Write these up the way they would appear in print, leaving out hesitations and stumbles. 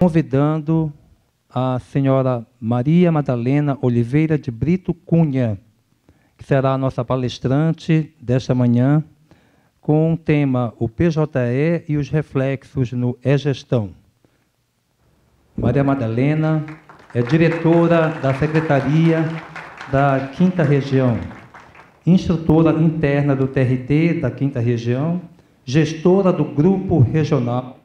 convidando a senhora Maria Madalena Oliveira de Brito Cunha, que será a nossa palestrante desta manhã, com o tema o PJE e os reflexos no E-Gestão. Maria Madalena é diretora da Secretaria da 5ª Região, instrutora interna do TRT da 5ª Região, gestora do Grupo Regional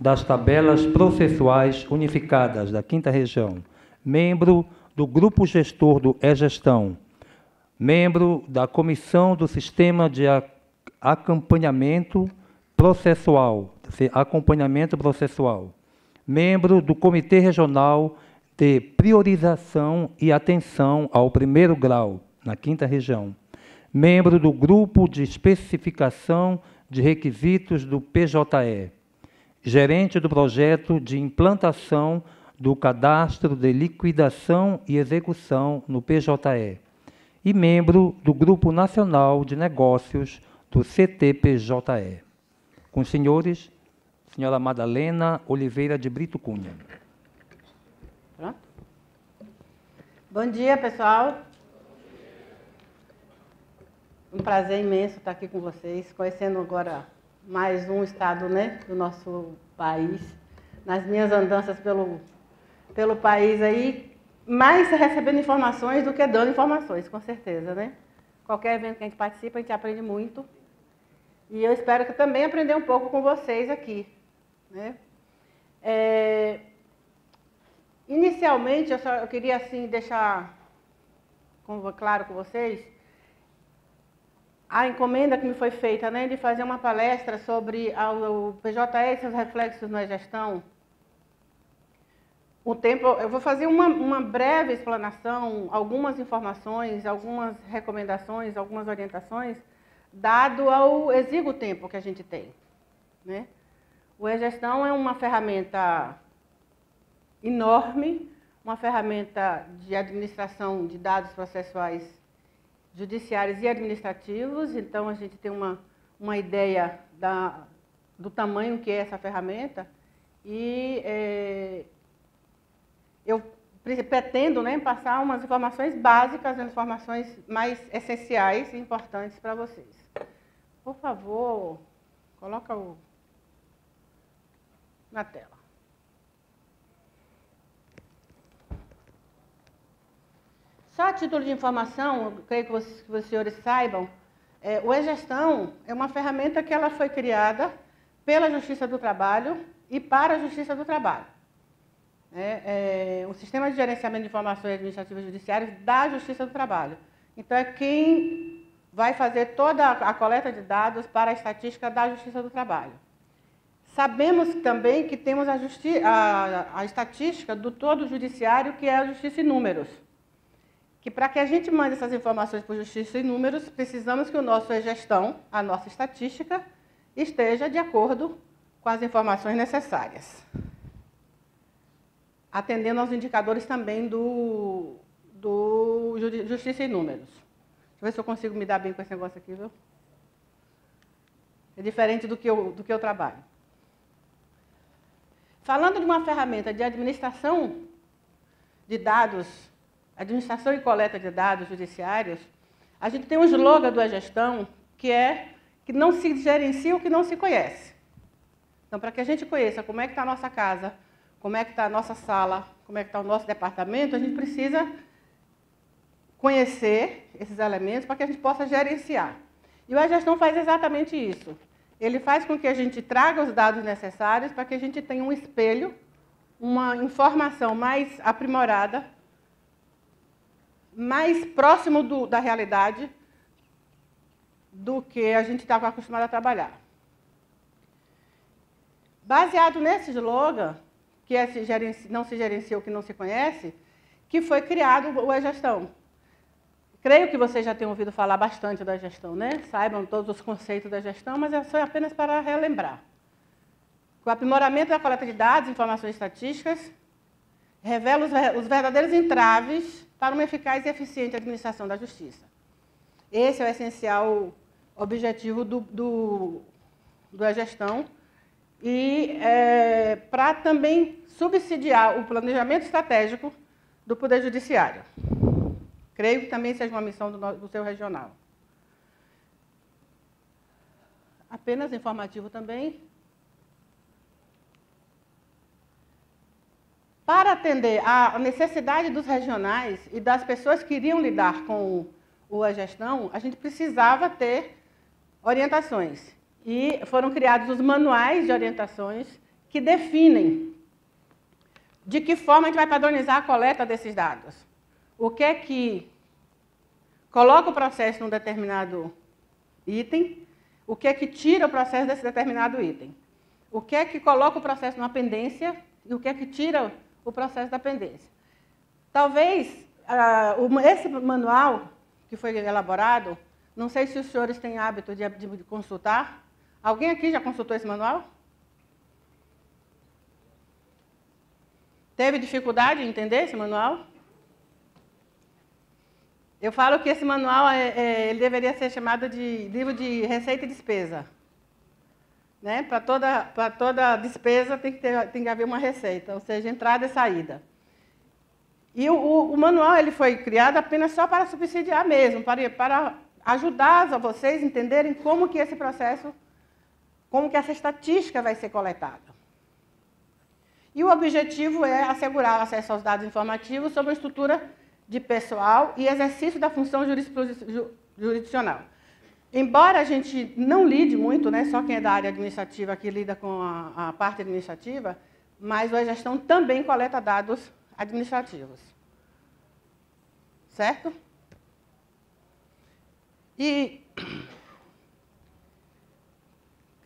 das Tabelas Processuais Unificadas da 5ª Região, membro do Grupo Gestor do E-Gestão, membro da Comissão do Sistema de Acompanhamento Processual, membro do Comitê Regional de Priorização e Atenção ao Primeiro Grau, na 5ª Região, membro do Grupo de Especificação de Requisitos do PJE, gerente do projeto de implantação do Cadastro de Liquidação e Execução no PJE, e membro do Grupo Nacional de Negócios do CTPJE. Com os senhores, senhora Madalena Oliveira de Brito Cunha. Pronto? Bom dia, pessoal. Um prazer imenso estar aqui com vocês, conhecendo agora mais um estado, né, do nosso país. Nas minhas andanças pelo país aí, mais recebendo informações do que dando informações, com certeza, né? Qualquer evento que a gente participa, a gente aprende muito. E eu espero que também aprender um pouco com vocês aqui, né? Inicialmente, eu queria assim deixar claro com vocês a encomenda que me foi feita, né, de fazer uma palestra sobre o PJE e seus reflexos na gestão. Eu vou fazer uma breve explanação, algumas informações, algumas recomendações, algumas orientações, dado ao exíguo tempo que a gente tem, né? O E-Gestão é uma ferramenta enorme, uma ferramenta de administração de dados processuais judiciários e administrativos. Então, a gente tem uma ideia do tamanho que é essa ferramenta e eu pretendo, né, passar umas informações básicas, umas informações mais essenciais e importantes para vocês. Por favor, coloca na tela. Só a título de informação, eu creio que os senhores saibam, o E-Gestão é uma ferramenta que ela foi criada pela Justiça do Trabalho e para a Justiça do Trabalho. O Sistema de Gerenciamento de Informações Administrativas e Judiciárias da Justiça do Trabalho. Então, é quem vai fazer toda a coleta de dados para a estatística da Justiça do Trabalho. Sabemos também que temos a estatística do todo o judiciário, que é a Justiça em Números. Que para que a gente mande essas informações para a Justiça em Números, precisamos que o nosso E-Gestão, a nossa estatística, esteja de acordo com as informações necessárias. Atendendo aos indicadores também do Justiça em Números. Deixa eu ver se eu consigo me dar bem com esse negócio aqui, viu? É diferente do que eu trabalho. Falando de uma ferramenta de administração de dados, administração e coleta de dados judiciários, a gente tem um slogan do E-Gestão que é que não se gerencia o que não se conhece. Então, para que a gente conheça como é que está a nossa casa, como é que está a nossa sala, como é que está o nosso departamento, a gente precisa conhecer esses elementos para que a gente possa gerenciar. E o E-Gestão faz exatamente isso. Ele faz com que a gente traga os dados necessários para que a gente tenha um espelho, uma informação mais aprimorada, mais próximo da realidade do que a gente estava acostumado a trabalhar. Baseado nesse slogan, que é não se gerencia o que não se conhece, que foi criado o E-Gestão. Creio que vocês já tenham ouvido falar bastante da gestão, né? Saibam todos os conceitos da gestão, mas é só apenas para relembrar. O aprimoramento da coleta de dados, informações estatísticas, revela os verdadeiros entraves para uma eficaz e eficiente administração da justiça. Esse é o essencial objetivo do E-Gestão, e para também subsidiar o planejamento estratégico do Poder Judiciário. Creio que também seja uma missão do seu regional. Apenas informativo também. Para atender à necessidade dos regionais e das pessoas que iriam lidar com a gestão, a gente precisava ter orientações. E foram criados os manuais de orientações que definem de que forma a gente vai padronizar a coleta desses dados. O que é que coloca o processo num determinado item, o que é que tira o processo desse determinado item, o que é que coloca o processo numa pendência e o que é que tira o processo da pendência. Talvez esse manual que foi elaborado, não sei se os senhores têm hábito de consultar. Alguém aqui já consultou esse manual? Teve dificuldade em entender esse manual? Eu falo que esse manual ele deveria ser chamado de livro de receita e despesa. Né? Para toda despesa tem que haver uma receita, ou seja, entrada e saída. E o manual ele foi criado apenas só para subsidiar mesmo, para ajudar a vocês a entenderem como que esse processo, como que essa estatística vai ser coletada. E o objetivo é assegurar o acesso aos dados informativos sobre a estrutura de pessoal e exercício da função jurisdicional. Embora a gente não lide muito, né, só quem é da área administrativa aqui lida com a parte administrativa, mas a gestão também coleta dados administrativos. Certo? E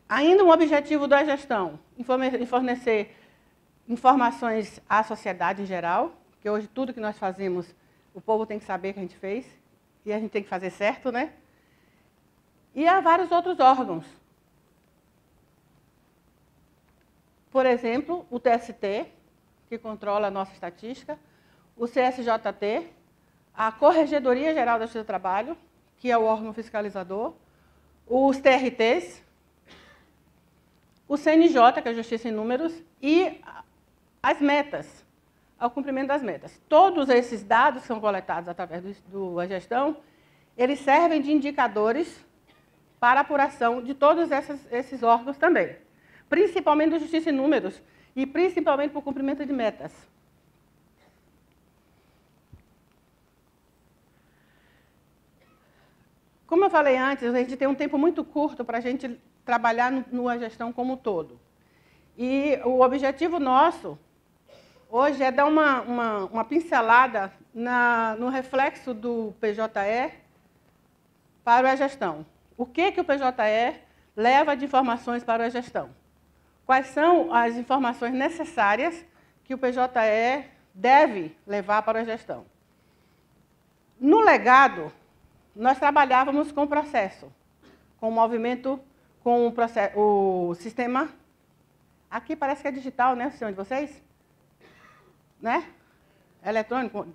ainda um objetivo da gestão, fornecer informações à sociedade em geral, porque hoje tudo que nós fazemos, o povo tem que saber que a gente fez, e a gente tem que fazer certo, né? E há vários outros órgãos. Por exemplo, o TST, que controla a nossa estatística, o CSJT, a Corregedoria Geral da Justiça do Trabalho, que é o órgão fiscalizador, os TRTs, o CNJ, que é a Justiça em Números, e as metas, ao cumprimento das metas. Todos esses dados que são coletados através da gestão, eles servem de indicadores para a apuração de todos esses órgãos também, principalmente do Justiça em Números e principalmente para o cumprimento de metas. Como eu falei antes, a gente tem um tempo muito curto para a gente trabalhar numa gestão como um todo. E o objetivo nosso hoje é dar uma pincelada no reflexo do PJE para a gestão. O que o PJE leva de informações para a gestão? Quais são as informações necessárias que o PJE deve levar para a gestão? No legado, nós trabalhávamos com o processo, com o movimento, com o sistema. Aqui parece que é digital, né, o sistema de vocês? Né? Eletrônico,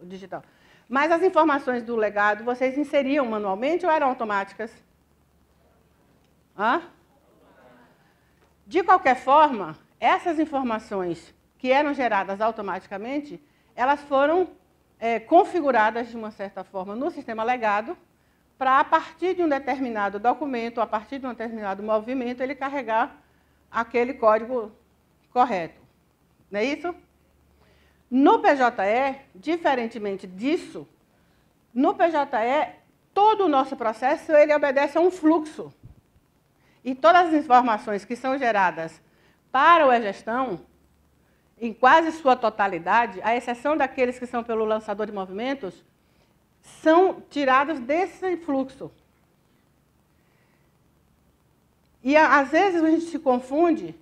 digital. Mas as informações do legado, vocês inseriam manualmente ou eram automáticas? Hã? De qualquer forma, essas informações que eram geradas automaticamente, elas foram configuradas de uma certa forma no sistema legado, para, a partir de um determinado documento, a partir de um determinado movimento, ele carregar aquele código correto. Não é isso? No PJE, diferentemente disso, no PJE, todo o nosso processo ele obedece a um fluxo. E todas as informações que são geradas para a gestão, em quase sua totalidade, à exceção daqueles que são pelo lançador de movimentos, são tirados desse fluxo. E, às vezes, a gente se confunde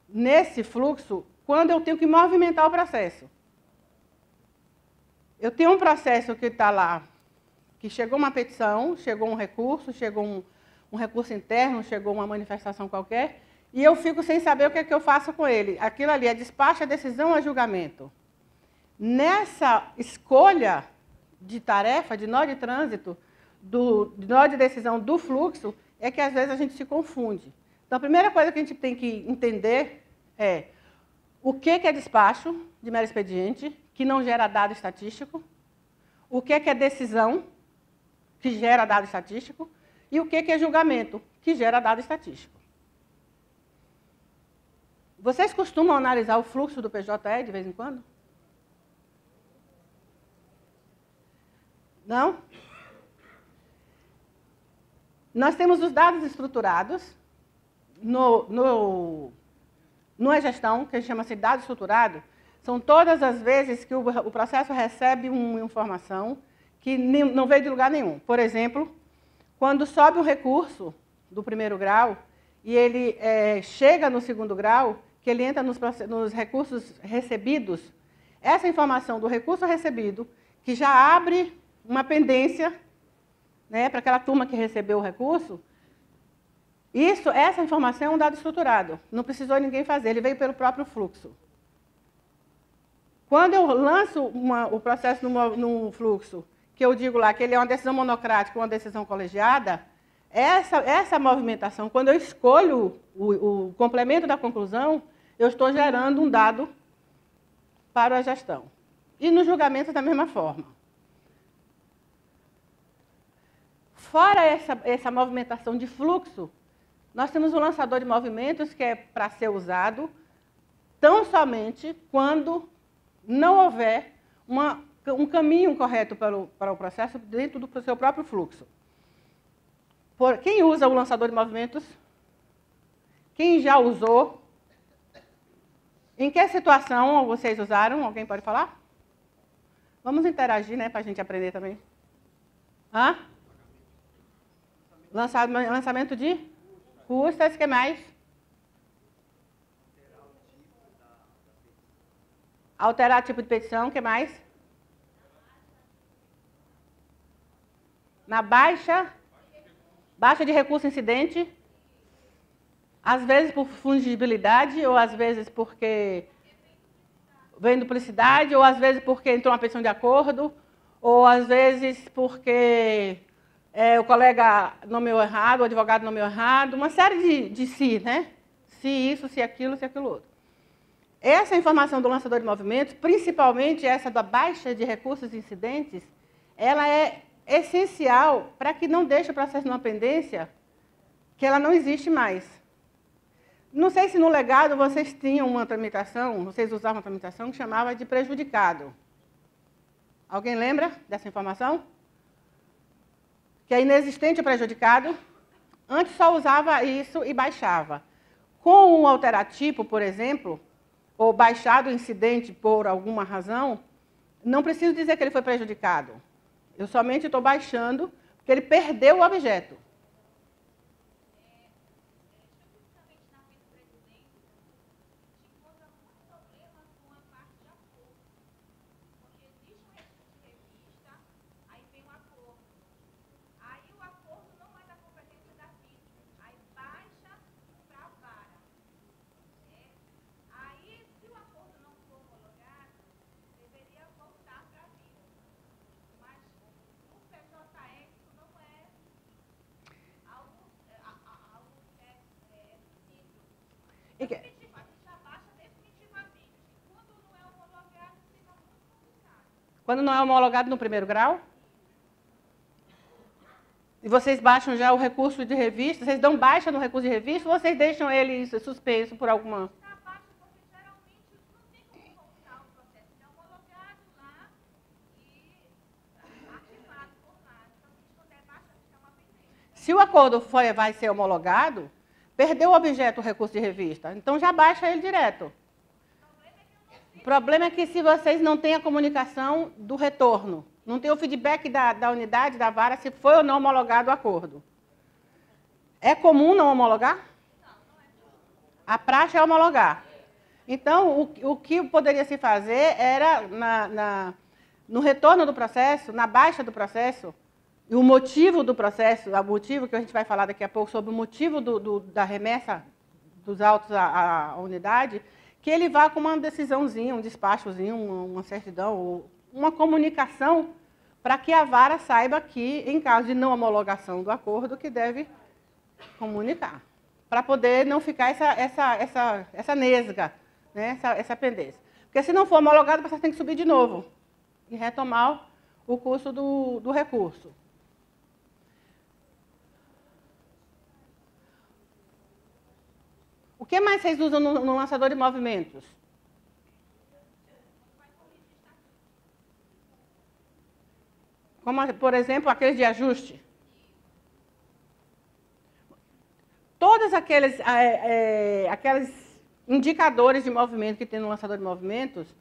nesse fluxo quando eu tenho que movimentar o processo. Eu tenho um processo que está lá, que chegou uma petição, chegou um recurso, chegou um recurso interno, chegou uma manifestação qualquer, e eu fico sem saber o que é que eu faço com ele. Aquilo ali é despacho, é decisão, é julgamento. Nessa escolha de tarefa, de nó de trânsito, de nó de decisão do fluxo, é que às vezes a gente se confunde. Então, a primeira coisa que a gente tem que entender é o que é despacho de mero expediente, que não gera dado estatístico, o que é decisão, que gera dado estatístico, e o que é julgamento, que gera dado estatístico. Vocês costumam analisar o fluxo do PJE de vez em quando? Não? Nós temos os dados estruturados no E-Gestão, que chama-se dado estruturado, são todas as vezes que o processo recebe uma informação que não veio de lugar nenhum. Por exemplo, quando sobe um recurso do primeiro grau e ele chega no segundo grau, que ele entra nos recursos recebidos, essa informação do recurso recebido, que já abre uma pendência, né, para aquela turma que recebeu o recurso, essa informação é um dado estruturado, não precisou ninguém fazer, ele veio pelo próprio fluxo. Quando eu lanço o processo no fluxo, que eu digo lá que ele é uma decisão monocrática ou uma decisão colegiada, essa movimentação, quando eu escolho o complemento da conclusão, eu estou gerando um dado para a gestão. E no julgamento, da mesma forma. Fora essa movimentação de fluxo, nós temos um lançador de movimentos que é para ser usado tão somente quando não houver um caminho correto para o processo dentro do seu próprio fluxo. Quem usa o lançador de movimentos? Quem já usou? Em que situação vocês usaram? Alguém pode falar? Vamos interagir, né, para a gente aprender também. Hã? Lançamento de custas, o que mais? Alterar o tipo de petição, o que mais? Na baixa de recurso incidente, às vezes por fungibilidade, ou às vezes porque vem duplicidade, ou às vezes porque entrou uma petição de acordo, ou às vezes porque o colega nomeou errado, o advogado nomeou errado, uma série de si, né? Se isso, se aquilo, se aquilo outro. Essa informação do lançador de movimentos, principalmente essa da baixa de recursos incidentes, ela é essencial para que não deixe o processo numa pendência que ela não existe mais. Não sei se no legado vocês tinham uma tramitação, vocês usavam uma tramitação que chamava de prejudicado. Alguém lembra dessa informação? Que é inexistente o prejudicado. Antes só usava isso e baixava. Com um alteratipo, por exemplo, ou baixado o incidente por alguma razão, não preciso dizer que ele foi prejudicado. Eu somente estou baixando porque ele perdeu o objeto. Quando não é homologado no primeiro grau, e vocês baixam já o recurso de revista, vocês dão baixa no recurso de revista ou vocês deixam ele suspenso por alguma... Se o acordo vai ser homologado, perdeu o objeto o recurso de revista, então já baixa ele direto. O problema é que se vocês não têm a comunicação do retorno, não tem o feedback da unidade, da vara, se foi ou não homologado o acordo. É comum não homologar? A praxe é homologar. Então, o que poderia se fazer era, no retorno do processo, na baixa do processo, e o motivo do processo, o motivo que a gente vai falar daqui a pouco sobre o motivo da remessa dos autos à unidade, que ele vá com uma decisãozinha, um despachozinho, uma certidão, ou uma comunicação para que a vara saiba que, em caso de não homologação do acordo, que deve comunicar. para poder não ficar essa nesga, né? essa pendência. Porque se não for homologado, o processo tem que subir de novo e retomar o curso do recurso. O que mais vocês usam no lançador de movimentos? Como, por exemplo, aqueles de ajuste. Todos aqueles indicadores de movimento que tem no lançador de movimentos,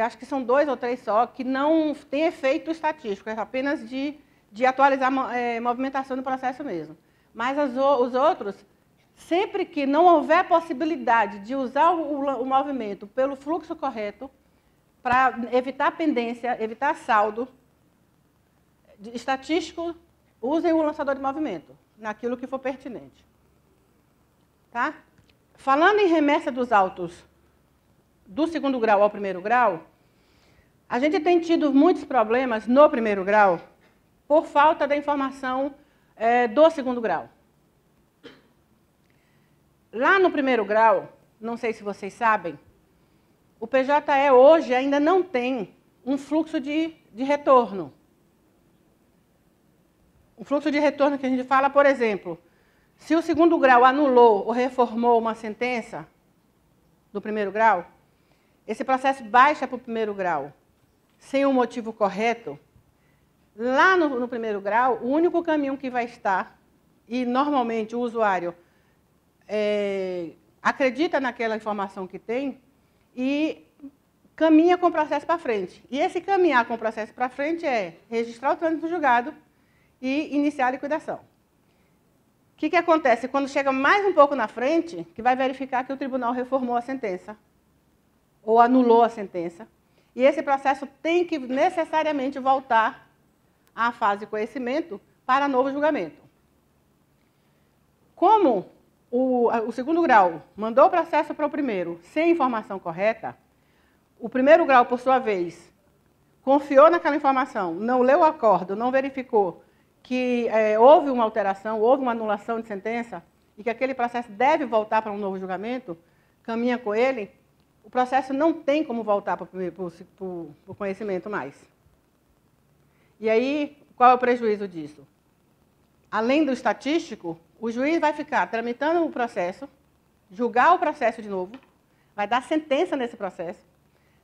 acho que são 2 ou 3 só, que não tem efeito estatístico, é apenas de atualizar a movimentação do processo mesmo. Mas os outros, sempre que não houver possibilidade de usar o movimento pelo fluxo correto, para evitar pendência, evitar saldo estatístico, usem o lançador de movimento, naquilo que for pertinente. Tá? Falando em remessa dos autos do segundo grau ao primeiro grau, a gente tem tido muitos problemas no primeiro grau por falta da informação do segundo grau. Lá no primeiro grau, não sei se vocês sabem, o PJE hoje ainda não tem um fluxo de retorno. O fluxo de retorno que a gente fala, por exemplo, se o segundo grau anulou ou reformou uma sentença do primeiro grau, esse processo baixa para o primeiro grau sem o motivo correto. Lá no primeiro grau, o único caminho que vai estar, e normalmente o usuário acredita naquela informação que tem e caminha com o processo para frente. E esse caminhar com o processo para frente é registrar o trânsito do julgado e iniciar a liquidação. O que acontece? Quando chega mais um pouco na frente, que vai verificar que o tribunal reformou a sentença ou anulou a sentença. E esse processo tem que necessariamente voltar à fase de conhecimento para novo julgamento. Como o segundo grau mandou o processo para o primeiro sem informação correta, o primeiro grau, por sua vez, confiou naquela informação, não leu o acordo, não verificou que houve uma alteração, houve uma anulação de sentença e que aquele processo deve voltar para um novo julgamento, caminha com ele, o processo não tem como voltar para o conhecimento mais. E aí, qual é o prejuízo disso? Além do estatístico, o juiz vai ficar tramitando o processo, julgar o processo de novo, vai dar sentença nesse processo,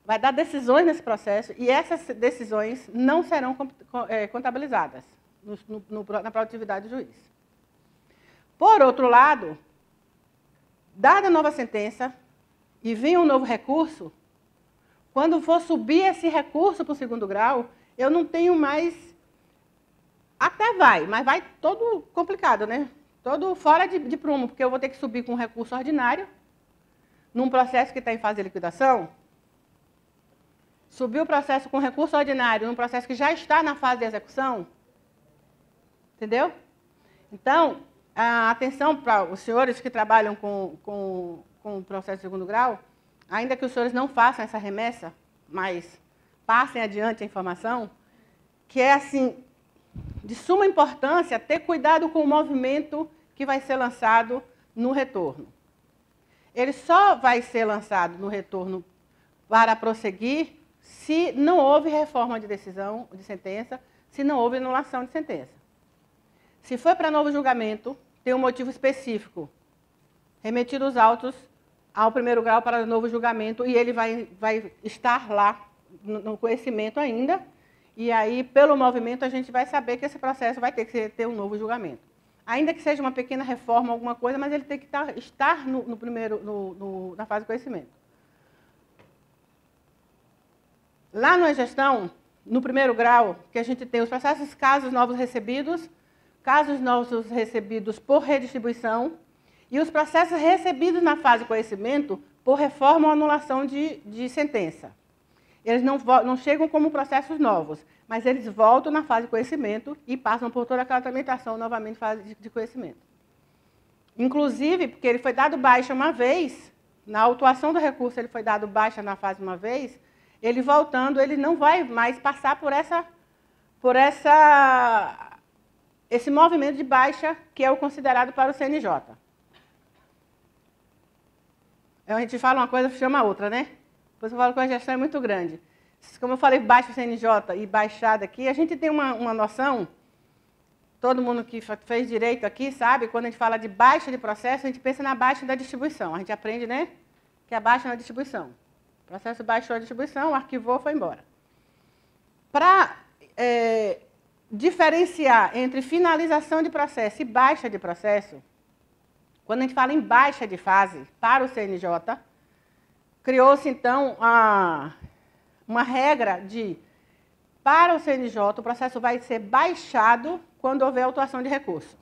vai dar decisões nesse processo e essas decisões não serão contabilizadas na produtividade do juiz. Por outro lado, dada a nova sentença e vir um novo recurso, quando for subir esse recurso para o segundo grau, eu não tenho mais... Até vai, mas vai todo complicado, né? Todo fora de prumo, porque eu vou ter que subir com um recurso ordinário, num processo que está em fase de liquidação, subir o processo com recurso ordinário, num processo que já está na fase de execução. Entendeu? Então, atenção para os senhores que trabalham com o processo de segundo grau, ainda que os senhores não façam essa remessa, mas passem adiante a informação, que é, assim, de suma importância ter cuidado com o movimento que vai ser lançado no retorno. Ele só vai ser lançado no retorno para prosseguir se não houve reforma de decisão, de sentença, se não houve anulação de sentença. Se for para novo julgamento, tem um motivo específico. Remitir os autos ao primeiro grau para novo julgamento e ele vai estar lá no conhecimento ainda. E aí, pelo movimento, a gente vai saber que esse processo vai ter que ter um novo julgamento. Ainda que seja uma pequena reforma, alguma coisa, mas ele tem que estar na fase de conhecimento. Lá na gestão, no primeiro grau, que a gente tem os processos casos novos recebidos por redistribuição e os processos recebidos na fase de conhecimento por reforma ou anulação de sentença. Eles não chegam como processos novos, mas eles voltam na fase de conhecimento e passam por toda aquela tramitação novamente em fase de conhecimento. Inclusive, porque ele foi dado baixa uma vez, na autuação do recurso ele foi dado baixa na fase uma vez, ele voltando, ele não vai mais passar por esse movimento de baixa que é o considerado para o CNJ. A gente fala uma coisa, chama outra, né? Depois eu falo que a gestão é muito grande. Como eu falei, baixo CNJ e baixada aqui, a gente tem uma noção, todo mundo que fez direito aqui sabe, quando a gente fala de baixa de processo, a gente pensa na baixa da distribuição. A gente aprende, né? Que é a baixa na distribuição. O processo baixou a distribuição, arquivou, foi embora. Para diferenciar entre finalização de processo e baixa de processo, quando a gente fala em baixa de fase para o CNJ, criou-se, então, uma regra de, para o CNJ, o processo vai ser baixado quando houver autuação de recurso.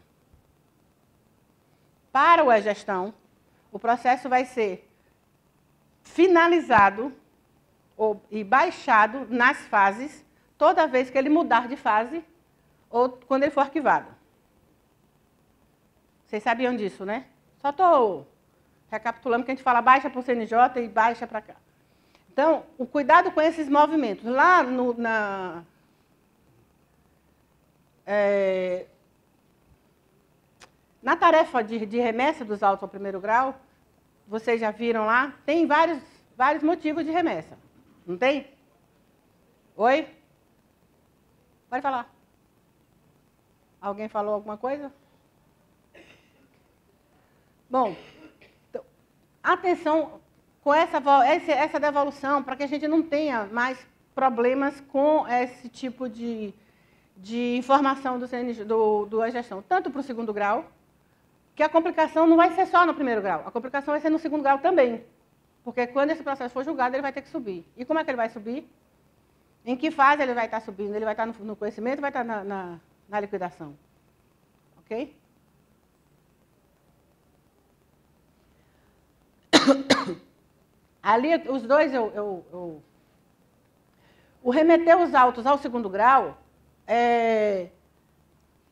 Para o E-Gestão, o processo vai ser finalizado e baixado nas fases, toda vez que ele mudar de fase ou quando ele for arquivado. Vocês sabiam disso, né? Só estou recapitulando que a gente fala baixa para o CNJ e baixa para cá. Então, o cuidado com esses movimentos. Lá na tarefa de remessa dos autos ao primeiro grau, vocês já viram lá, tem vários motivos de remessa. Não tem? Oi? Pode falar. Alguém falou alguma coisa? Bom, então, atenção com essa devolução, para que a gente não tenha mais problemas com esse tipo de informação do E-Gestão, tanto para o segundo grau, que a complicação não vai ser só no primeiro grau, a complicação vai ser no segundo grau também, porque quando esse processo for julgado, ele vai ter que subir. E como é que ele vai subir? Em que fase ele vai estar subindo? Ele vai estar no conhecimento ou vai estar na liquidação? Ok? Ali, os dois, o remeter os autos ao segundo grau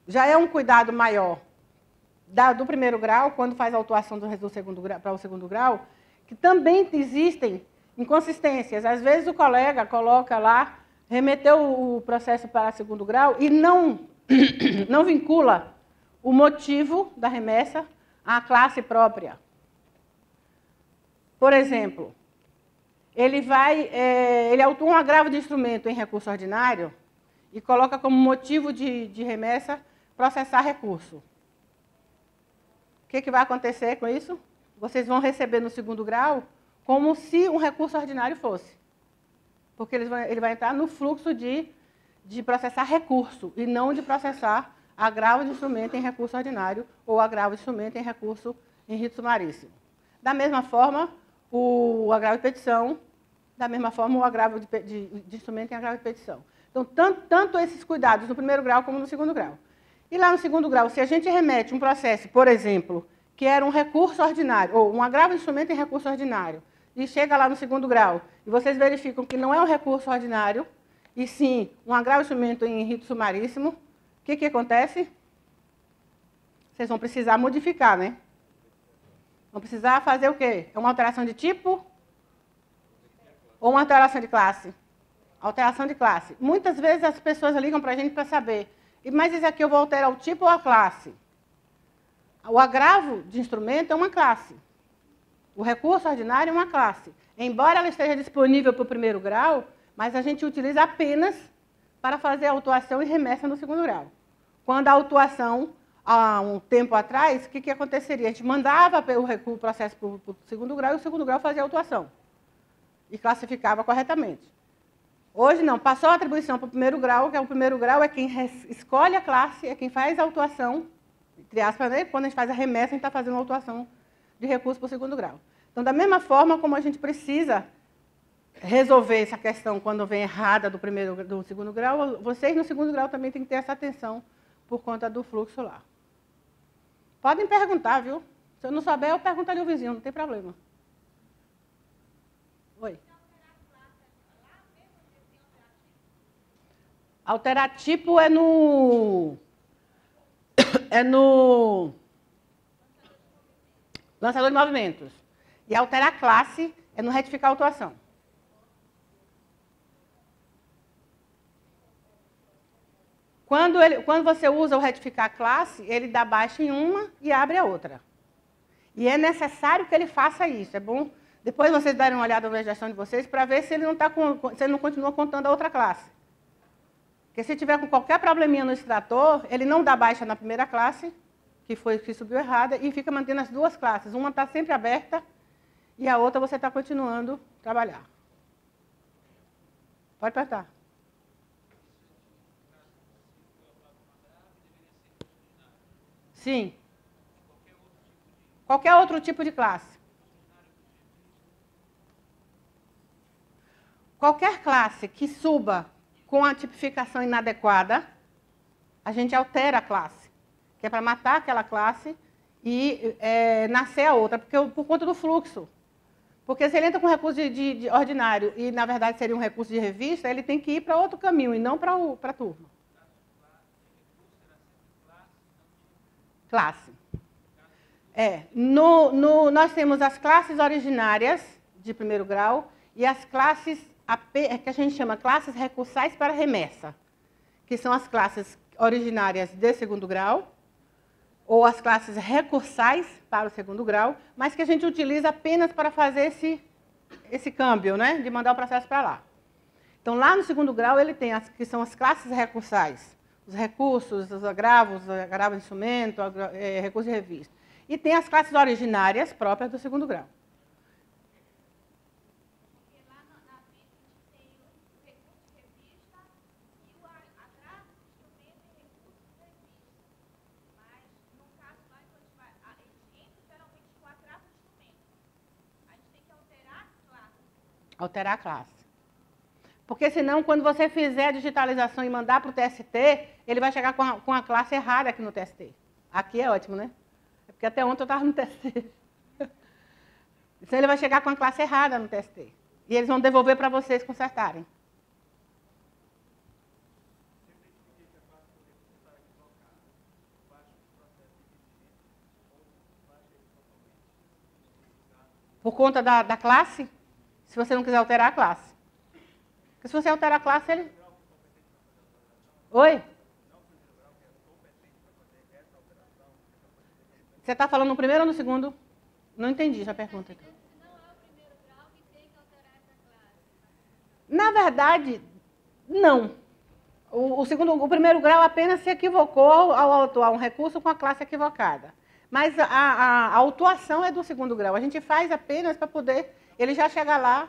já é um cuidado maior do primeiro grau, quando faz a autuação do segundo grau para o segundo grau, que também existem inconsistências. Às vezes o colega coloca lá, remeteu o processo para segundo grau e não vincula o motivo da remessa à classe própria. Por exemplo, ele autua um agravo de instrumento em recurso ordinário e coloca como motivo de remessa processar recurso. O que vai acontecer com isso? Vocês vão receber no segundo grau como se um recurso ordinário fosse. Porque ele vai entrar no fluxo de processar recurso e não de processar agravo de instrumento em recurso ordinário ou agravo de instrumento em recurso em rito sumaríssimo. Da mesma forma, o agravo de petição, da mesma forma, o agravo de instrumento em agravo de petição. Então, tanto esses cuidados no primeiro grau como no segundo grau. E lá no segundo grau, se a gente remete um processo, por exemplo, que era um recurso ordinário, ou um agravo de instrumento em recurso ordinário, e chega lá no segundo grau, e vocês verificam que não é um recurso ordinário, e sim um agravo de instrumento em rito sumaríssimo, o que acontece? Vocês vão precisar modificar, né? Vão precisar fazer o quê? É uma alteração de tipo ou uma alteração de classe? Alteração de classe. Muitas vezes as pessoas ligam para a gente para saber, mas isso aqui eu vou alterar o tipo ou a classe? O agravo de instrumento é uma classe. O recurso ordinário é uma classe. Embora ela esteja disponível para o primeiro grau, mas a gente utiliza apenas para fazer a autuação e remessa no segundo grau. Quando a autuação, há um tempo atrás, o que aconteceria? A gente mandava o processo para o segundo grau e o segundo grau fazia a autuação. E classificava corretamente. Hoje não, passou a atribuição para o primeiro grau, que é o primeiro grau é quem escolhe a classe, é quem faz a autuação, entre aspas, né? Quando a gente faz a remessa, a gente está fazendo a autuação de recurso para o segundo grau. Então, da mesma forma como a gente precisa resolver essa questão quando vem errada do segundo grau, vocês no segundo grau também têm que ter essa atenção por conta do fluxo lá. Podem perguntar, viu? Se eu não souber, eu pergunto ali ao vizinho, não tem problema. Oi. Alterar tipo é no lançador de movimentos. E alterar classe é no retificar a autuação. Quando você usa o retificar classe, ele dá baixa em uma e abre a outra. E é necessário que ele faça isso. É bom Depois vocês darem uma olhada na gestão de vocês para ver se ele não continua contando a outra classe. Porque se tiver com qualquer probleminha no extrator, ele não dá baixa na primeira classe, que subiu errada, e fica mantendo as duas classes. Uma está sempre aberta e a outra você está continuando a trabalhar. Pode perguntar. Sim. Qualquer outro tipo de classe. Qualquer classe que suba com a tipificação inadequada, a gente altera a classe, que é para matar aquela classe e nascer a outra, por conta do fluxo. Porque se ele entra com recurso de ordinário e, na verdade, seria um recurso de revista, ele tem que ir para outro caminho e não para a turma. Classe. Nós temos as classes originárias de primeiro grau e as classes que a gente chama classes recursais para remessa, que são as classes originárias de segundo grau, ou as classes recursais para o segundo grau, mas que a gente utiliza apenas para fazer esse câmbio, né, de mandar o processo para lá. Então, lá no segundo grau, ele tem que são as classes recursais, os recursos, os agravos de instrumento, recurso de revista. E tem as classes originárias próprias do segundo grau. Alterar a classe. Porque senão, quando você fizer a digitalização e mandar para o TST, ele vai chegar com a classe errada aqui no TST. Aqui é ótimo, né? É porque até ontem eu estava no TST. Então ele vai chegar com a classe errada no TST. E eles vão devolver para vocês consertarem. Por conta da classe? Se você não quiser alterar a classe. Porque se você alterar a classe, ele... Oi? Você está falando no primeiro ou no segundo? Não entendi essa pergunta. Não é o primeiro grau que tem que alterar essa classe. Na verdade, não. O primeiro grau apenas se equivocou ao autuar um recurso com a classe equivocada. Mas a autuação é do segundo grau. A gente faz apenas para poder... Ele já chega lá.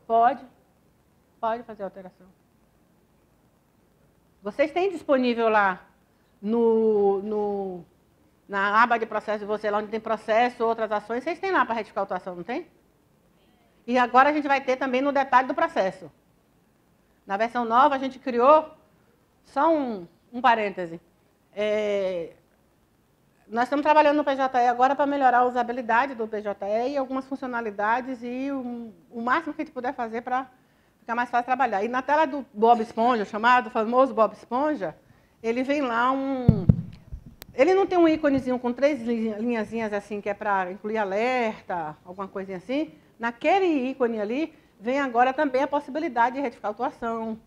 Pode fazer alteração. Vocês têm disponível lá na aba de processo de você, lá onde tem processo, outras ações, vocês têm lá para retificar a autuação, não tem? E agora a gente vai ter também no detalhe do processo. Na versão nova a gente criou, só um parêntese, nós estamos trabalhando no PJE agora para melhorar a usabilidade do PJE e algumas funcionalidades e o máximo que a gente puder fazer para ficar mais fácil trabalhar. E na tela do Bob Esponja, chamado famoso Bob Esponja, ele vem lá Ele não tem um íconezinho com 3 linhazinhas assim, que é para incluir alerta, alguma coisinha assim. Naquele ícone ali, vem agora também a possibilidade de retificar a autuação,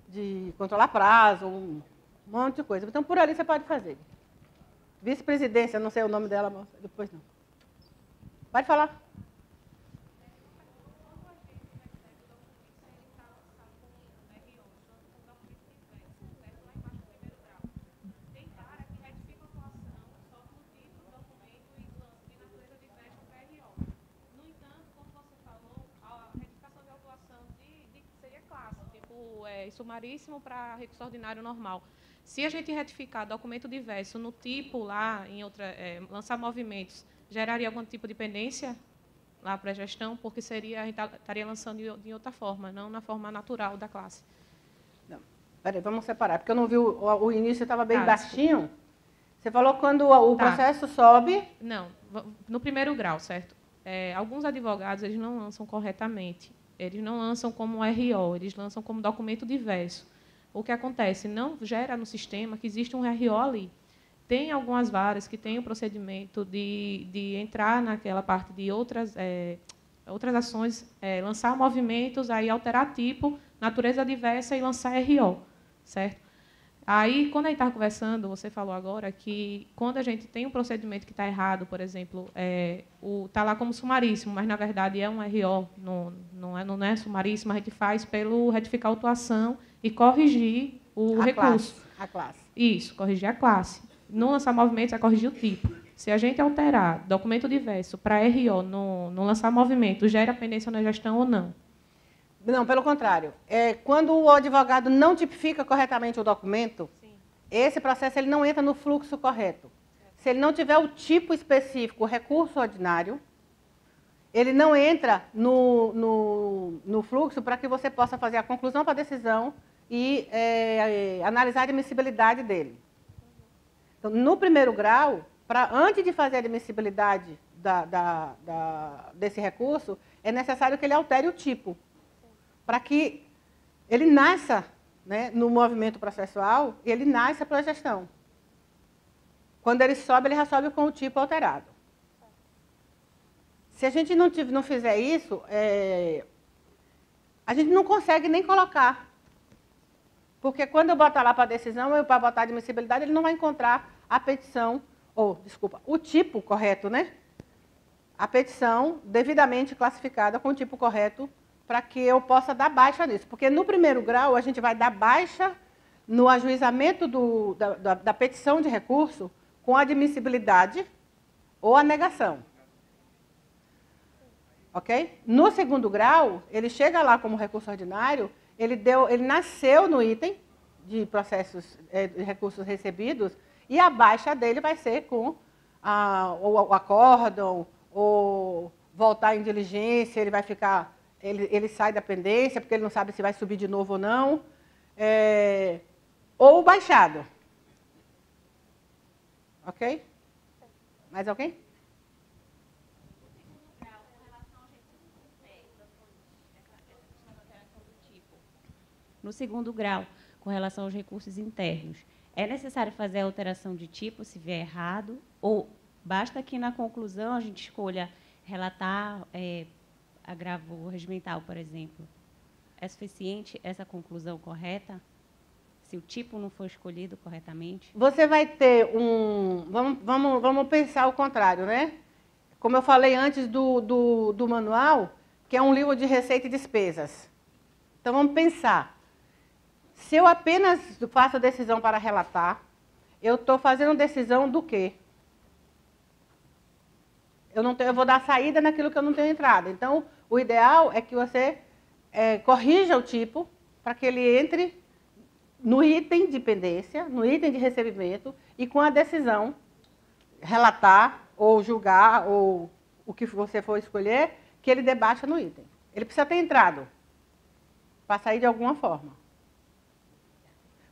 de controlar prazo, um monte de coisa. Então, por ali você pode fazer. Vice-presidência, não sei o nome dela, mas depois não. Pode falar. Sumaríssimo para recurso ordinário normal. Se a gente retificar documento diverso no tipo lá, lançar movimentos, geraria algum tipo de pendência lá para a gestão, porque a gente estaria lançando de outra forma, não na forma natural da classe. Não. Peraí, vamos separar, porque eu não vi o início, estava bem baixinho. Você falou quando o processo sobe... Não, no primeiro grau, certo? Alguns advogados, eles não lançam corretamente. Eles não lançam como RO, eles lançam como documento diverso. O que acontece? Não gera no sistema que existe um RO ali. Tem algumas varas que têm o procedimento de entrar naquela parte de outras ações, lançar movimentos, aí alterar tipo, natureza diversa e lançar RO, certo? Aí, quando a gente estava conversando, você falou agora que quando a gente tem um procedimento que está errado, por exemplo, está lá como sumaríssimo, mas, na verdade, é um RO, não é sumaríssimo, a gente faz pelo retificar a autuação e corrigir o recurso. A classe. Isso, corrigir a classe. No lançar movimentos, é corrigir o tipo. Se a gente alterar documento diverso para RO no lançar movimento, gera pendência na gestão ou não? Não, pelo contrário. Quando o advogado não tipifica corretamente o documento, sim, esse processo ele não entra no fluxo correto. Se ele não tiver o tipo específico, o recurso ordinário, ele não entra no fluxo para que você possa fazer a conclusão para a decisão e analisar a admissibilidade dele. Então, no primeiro grau, antes de fazer a admissibilidade desse recurso, é necessário que ele altere o tipo, para que ele nasça, né, no movimento processual, e ele nasça para a gestão. Quando ele sobe, ele já sobe com o tipo alterado. Se a gente não fizer isso, a gente não consegue nem colocar. Porque quando eu botar lá para a decisão, para botar a admissibilidade, ele não vai encontrar a petição, o tipo correto, né? A petição devidamente classificada com o tipo correto, para que eu possa dar baixa nisso. Porque no primeiro grau, a gente vai dar baixa no ajuizamento da petição de recurso com admissibilidade ou a negação. Ok? No segundo grau, ele chega lá como recurso ordinário, ele nasceu no item de processos, de recursos recebidos, e a baixa dele vai ser com o acórdão, ou voltar em diligência, ele vai ficar... Ele sai da pendência, porque ele não sabe se vai subir de novo ou não. Ou baixado. Ok? Mais alguém? No segundo grau, com relação aos recursos internos, é necessário fazer a alteração de tipo se vier errado? Ou basta que na conclusão a gente escolha relatar... agravo regimental, por exemplo, é suficiente essa conclusão correta? Se o tipo não for escolhido corretamente? Você vai ter vamos pensar o contrário, né? Como eu falei antes do manual, que é um livro de receita e despesas. Então, vamos pensar. Se eu apenas faço a decisão para relatar, eu estou fazendo decisão do quê? Eu vou dar saída naquilo que eu não tenho entrada. Então, o ideal é que você corrija o tipo para que ele entre no item de pendência, no item de recebimento, e com a decisão, relatar ou julgar, ou o que você for escolher, que ele dê baixa no item. Ele precisa ter entrado para sair de alguma forma.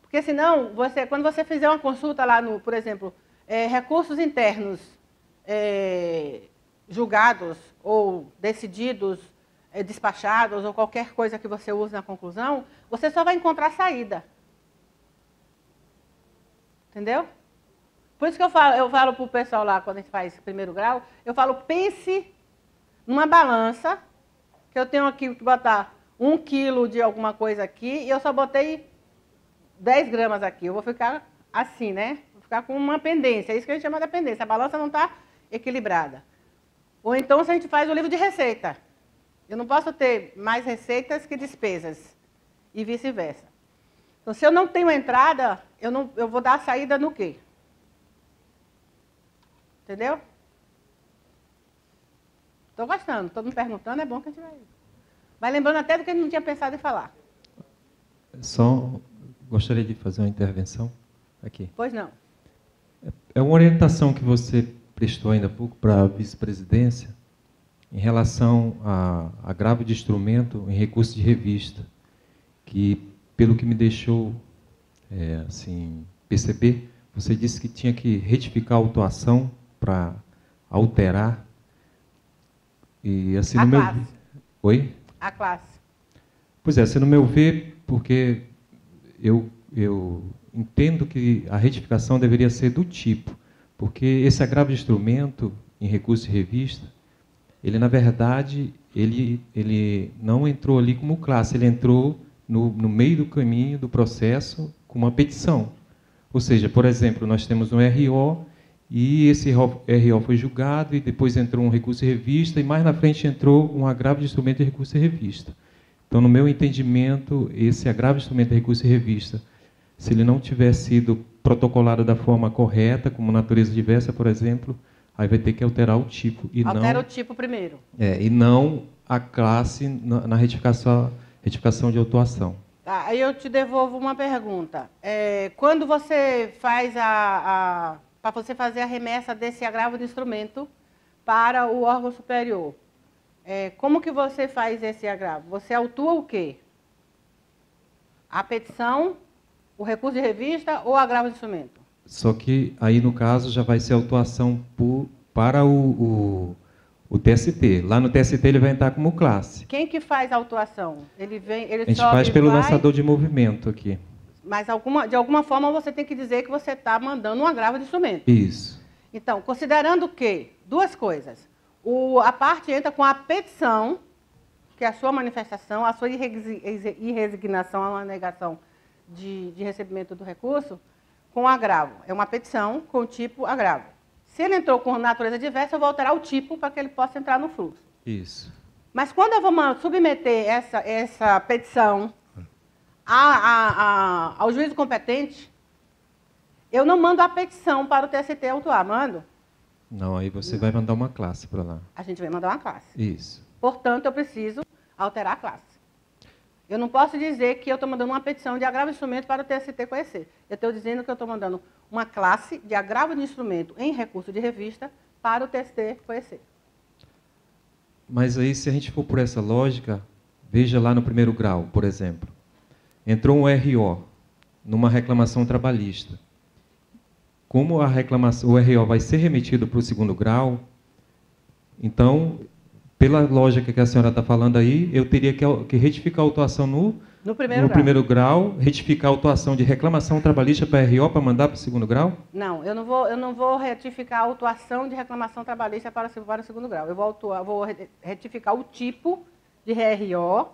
Porque senão, quando você fizer uma consulta lá no, por exemplo, recursos internos, julgados ou decididos, despachados, ou qualquer coisa que você use na conclusão, você só vai encontrar saída. Entendeu? Por isso que eu falo para o pessoal lá, quando a gente faz primeiro grau, eu falo, pense numa balança, que eu tenho aqui que botar 1 quilo de alguma coisa aqui, e eu só botei 10 gramas aqui. Eu vou ficar assim, né? Vou ficar com uma pendência, é isso que a gente chama de pendência. A balança não está equilibrada. Ou então, se a gente faz o livro de receita. Eu não posso ter mais receitas que despesas, e vice-versa. Então, se eu não tenho entrada, eu vou dar a saída no quê? Entendeu? Estou gostando, estou me perguntando, é bom que a gente vai lembrando até do que a gente não tinha pensado em falar. Só gostaria de fazer uma intervenção aqui. Pois não. É uma orientação que você prestou ainda há pouco para a vice-presidência em relação a agravo de instrumento em recurso de revista, que, pelo que me deixou assim, perceber, você disse que tinha que retificar a autuação para alterar. E, assim, A no classe. meu... Oi? A classe. Pois é, assim, no meu ver, porque eu entendo que a retificação deveria ser do tipo, porque esse agravo de instrumento em recurso de revista, ele, na verdade, ele não entrou ali como classe, ele entrou no meio do caminho do processo com uma petição. Ou seja, por exemplo, nós temos um RO e esse RO foi julgado e depois entrou um recurso em revista e mais na frente entrou um agravo de instrumento de recurso em revista. Então, no meu entendimento, esse agravo de instrumento de recurso em revista, se ele não tiver sido protocolado da forma correta, como natureza diversa, por exemplo, aí vai ter que alterar o tipo. Altera o tipo primeiro. E não a classe na retificação de autuação. Tá, aí eu te devolvo uma pergunta. Quando você faz para você fazer a remessa desse agravo de instrumento para o órgão superior, como que você faz esse agravo? Você autua o quê? A petição, o recurso de revista ou o agravo de instrumento? Só que aí, no caso, já vai ser autuação para o TST. Lá no TST ele vai entrar como classe. Quem que faz a autuação? A gente faz pelo lançador de movimento aqui. Mas de alguma forma você tem que dizer que você está mandando um agravo de instrumento. Isso. Então, considerando que duas coisas. A parte entra com a petição, que é a sua manifestação, a sua irresignação, a negação de recebimento do recurso, com agravo. É uma petição com o tipo agravo. Se ele entrou com natureza diversa, eu vou alterar o tipo para que ele possa entrar no fluxo. Isso. Mas quando eu vou submeter essa petição ao juízo competente, eu não mando a petição para o TST autuar, mando? Não, aí você vai mandar uma classe para lá. A gente vai mandar uma classe. Isso. Portanto, eu preciso alterar a classe. Eu não posso dizer que eu estou mandando uma petição de agravo de instrumento para o TST conhecer. Eu estou dizendo que eu estou mandando uma classe de agravo de instrumento em recurso de revista para o TST conhecer. Mas aí, se a gente for por essa lógica, veja lá no primeiro grau, por exemplo. Entrou um RO numa reclamação trabalhista. Como o RO vai ser remetido para o segundo grau, então, pela lógica que a senhora está falando aí, eu teria que retificar a autuação no primeiro grau, retificar a autuação de reclamação trabalhista para RO para mandar para o segundo grau? Não, eu não vou retificar a autuação de reclamação trabalhista para o segundo grau. Eu vou retificar o tipo de RO,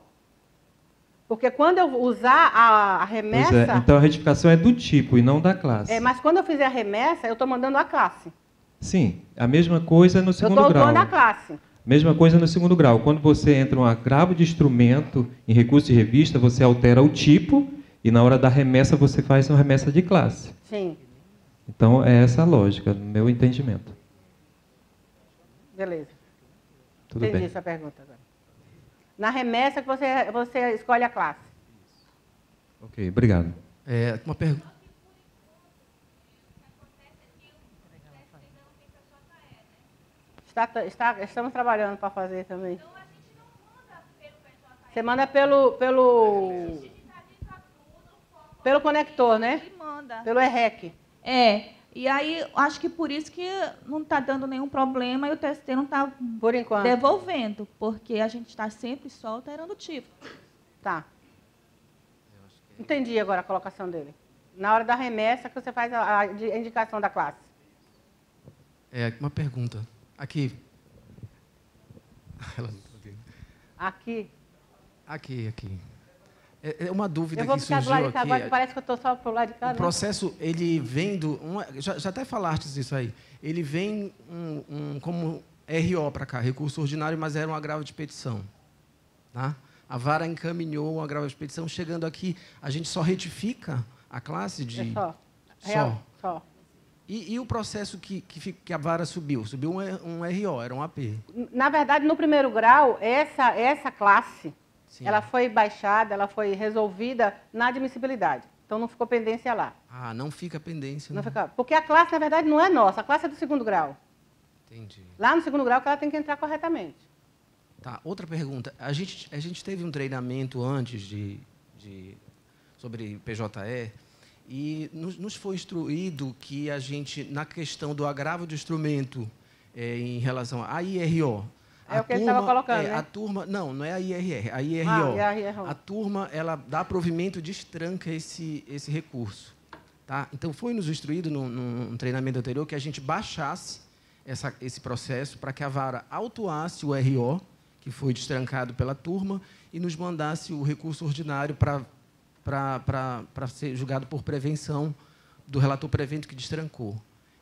porque quando eu usar a remessa... Pois é, então a retificação é do tipo e não da classe. Mas quando eu fizer a remessa, eu estou mandando a classe. Sim, a mesma coisa no segundo grau. Eu estou autuando a classe. Mesma coisa no segundo grau. Quando você entra um agravo de instrumento em recurso de revista, você altera o tipo e na hora da remessa você faz uma remessa de classe. Sim. Então é essa a lógica, no meu entendimento. Beleza. Tudo bem. Entendi sua pergunta agora. Na remessa que você escolhe a classe. Ok, obrigado. Uma pergunta. Estamos trabalhando para fazer também. Então, a gente não manda pelo PJ. Você manda pelo conector, né? Ele manda. Pelo EREC. E aí, acho que por isso que não está dando nenhum problema e o TST não está devolvendo, porque a gente está sempre só alterando o tipo. Tá. Entendi agora a colocação dele. Na hora da remessa que você faz a indicação da classe. Uma pergunta. Aqui. Ela não está vendo. Aqui. Aqui. É uma dúvida que surgiu aqui. Eu vou ficar do lado de cá agora, que parece que eu estou só para o lado de cá. O processo, ele vem do... Já até falaste isso aí. Ele vem como RO para cá, recurso ordinário, mas era um agravo de petição. Tá? A vara encaminhou um agravo de petição. Chegando aqui, a gente só retifica a classe de... Só. E o processo que a vara subiu? Subiu um RO, era um AP. Na verdade, no primeiro grau, essa classe... Sim. Ela foi baixada, ela foi resolvida na admissibilidade. Então, não ficou pendência lá. Não fica pendência. Não fica, porque a classe, na verdade, não é nossa. A classe é do segundo grau. Entendi. Lá no segundo grau que ela tem que entrar corretamente. Tá, outra pergunta. A gente teve um treinamento antes sobre PJE e nos foi instruído que a gente, na questão do agravo de instrumento em relação à IRO... É o que ele estava colocando, né? A turma... Não é a IRR, a IRO. A turma, ela dá provimento, destranca esse recurso. Tá? Então, foi nos instruído, num treinamento anterior, que a gente baixasse esse processo para que a vara autuasse o RO, que foi destrancado pela turma, e nos mandasse o recurso ordinário para ser julgado por prevenção do relator prevento que destrancou.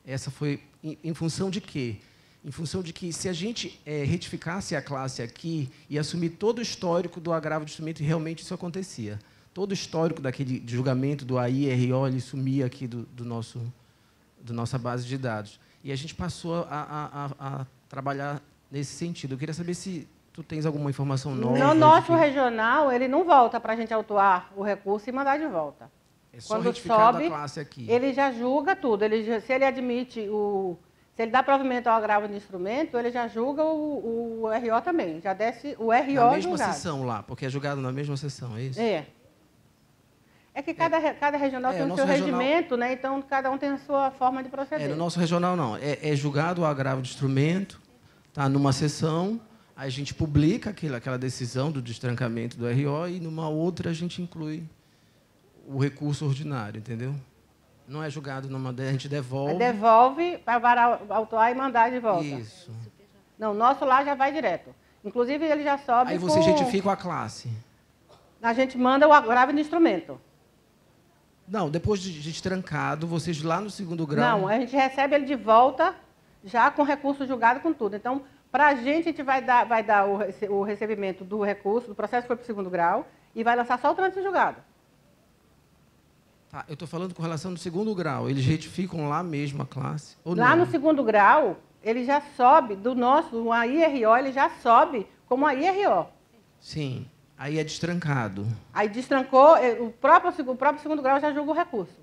Essa foi em função de quê? Em função de que, se a gente retificasse a classe aqui e assumir todo o histórico do agravo de instrumento, e realmente isso acontecia. Todo o histórico daquele julgamento do AIRO, ele sumia aqui da nossa base de dados. E a gente passou a trabalhar nesse sentido. Eu queria saber se tu tens alguma informação nova. No nosso regional, ele não volta para a gente autuar o recurso e mandar de volta. É só quando retificado sobe, a classe aqui. Ele já julga tudo. Se ele admite se ele dá provimento ao agravo de instrumento, ele já julga o RO também. Já desce o RO na mesma julgado. sessão lá, porque é julgado na mesma sessão, é isso? É. É que cada regional tem o seu regimento, né? Então cada um tem a sua forma de proceder. No nosso regional não. É julgado o agravo de instrumento, tá numa sessão, aí a gente publica aquela decisão do destrancamento do RO e numa outra a gente inclui o recurso ordinário, entendeu? Não é julgado numa, a gente devolve. Aí devolve para autuar e mandar de volta. Isso. Não, o nosso lá já vai direto. Inclusive, ele já sobe. Aí vocês retificam a classe. A gente manda o agravo de instrumento. Não, depois de destrancado, vocês lá no segundo grau... Não, a gente recebe ele de volta, já com recurso julgado, com tudo. Então, para a gente vai dar o recebimento do recurso, do processo que foi para o segundo grau, e vai lançar só o trânsito julgado. Tá, eu estou falando com relação ao segundo grau. Eles retificam lá mesmo a classe? Ou lá não? No segundo grau, ele já sobe, o AIRO, ele já sobe como AIRO. Sim. Aí é destrancado. Aí destrancou, o próprio segundo grau já julga o recurso.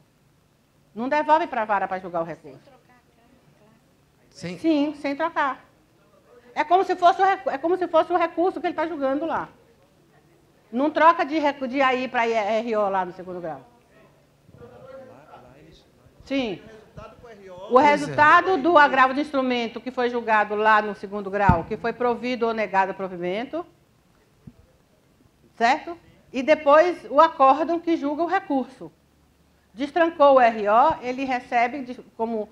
Não devolve para a vara para julgar o recurso. Sim, sem trocar. É como se fosse o recurso que ele está julgando lá. Não troca de AI para IRO lá no segundo grau. Sim. O resultado do agravo de instrumento que foi julgado lá no segundo grau, que foi provido ou negado o provimento, certo? E depois o acórdão que julga o recurso. Destrancou o RO, ele recebe como